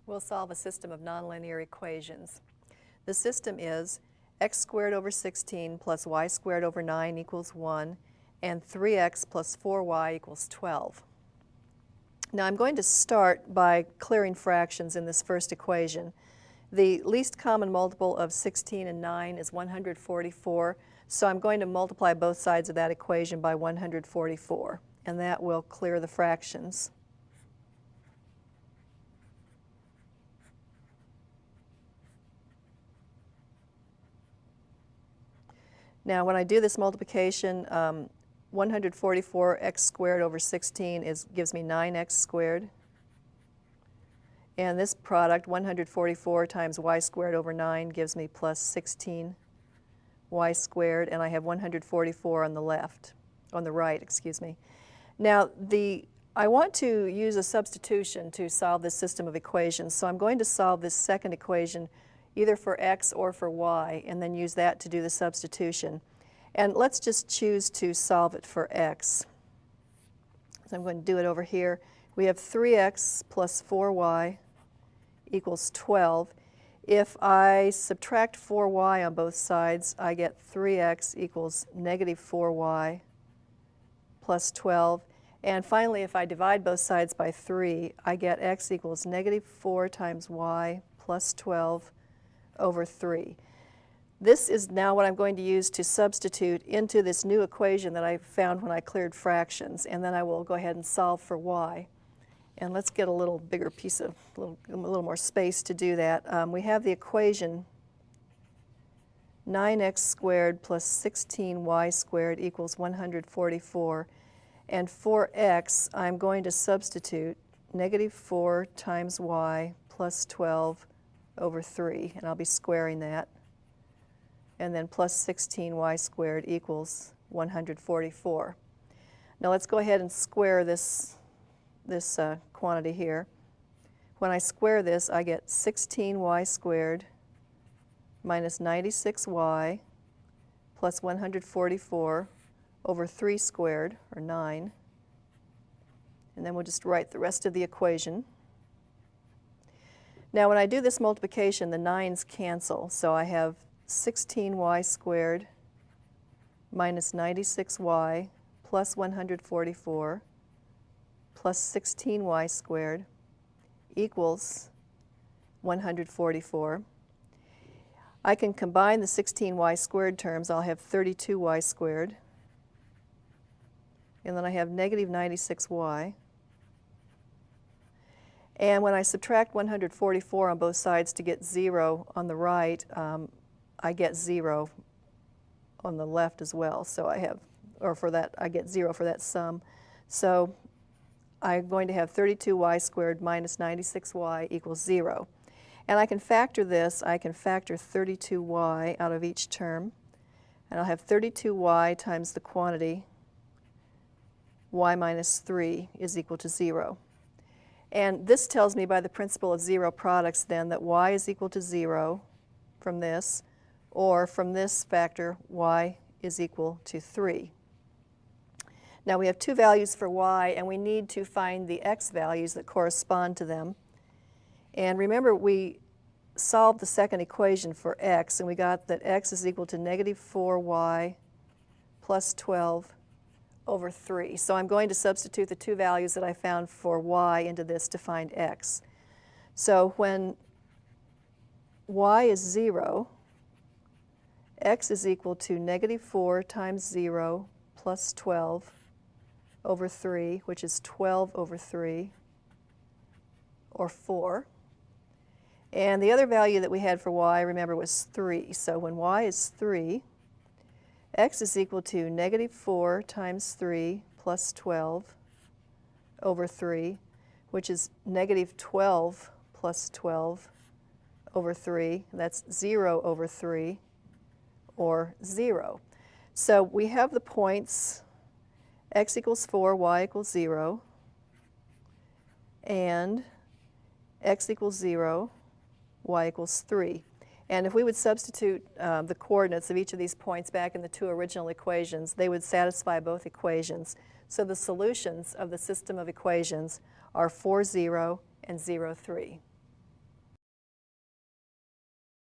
We'll solve a system of nonlinear equations. The system is x squared over 16 plus y squared over 9 equals 1, and 3x plus 4y equals 12. Now I'm going to start by clearing fractions in this first equation. The least common multiple of 16 and 9 is 144, so I'm going to multiply both sides of that equation by 144, and that will clear the fractions. Now when I do this multiplication, 144x squared over 16 gives me 9x squared. And this product, 144 times y squared over 9, gives me plus 16y squared, and I have 144 on the right, excuse me. Now I want to use a substitution to solve this system of equations, so I'm going to solve this second equation either for x or for y, and then use that to do the substitution. And let's just choose to solve it for x. So I'm going to do it over here. We have 3x plus 4y equals 12. If I subtract 4y on both sides, I get 3x equals negative 4y plus 12. And finally, if I divide both sides by 3, I get x equals negative 4 times y plus 12 over 3. This is now what I'm going to use to substitute into this new equation that I found when I cleared fractions, and then I will go ahead and solve for y. And let's get a little bigger piece of, a little more space to do that. We have the equation 9x squared plus 16y squared equals 144. And for x, I'm going to substitute negative 4 times y plus 12 over 3, and I'll be squaring that. And then plus 16y squared equals 144. Now let's go ahead and square this quantity here. When I square this, I get 16y squared minus 96y plus 144 over 3 squared, or 9. And then we'll just write the rest of the equation. Now when I do this multiplication, the 9's cancel, so I have 16y squared minus 96y plus 144 plus 16y squared equals 144. I can combine the 16y squared terms. I'll have 32y squared. And then I have negative 96y. And when I subtract 144 on both sides to get 0 on the right, I get 0 on the left as well. So I have, or for that, I get 0 for that sum. So I'm going to have 32y squared minus 96y equals 0. And I can factor this. I can factor 32y out of each term. And I'll have 32y times the quantity y minus 3 is equal to 0. And this tells me by the principle of zero products then that y is equal to 0 from this, or from this factor, y is equal to 3. Now we have two values for y, and we need to find the x values that correspond to them. And remember, we solved the second equation for x, and we got that x is equal to negative 4y plus 12 over 3. So I'm going to substitute the two values that I found for y into this to find x. So when y is 0, x is equal to negative 4 times 0 plus 12 over 3, which is 12 over 3, or 4. And the other value that we had for y, remember, was 3. So when y is 3, x is equal to negative 4 times 3 plus 12 over 3, which is negative 12 plus 12 over 3. That's 0 over 3, or 0. So we have the points x equals 4, y equals 0, and x equals 0, y equals 3. And if we would substitute the coordinates of each of these points back in the two original equations, they would satisfy both equations. So the solutions of the system of equations are 4, 0, and 0, 3.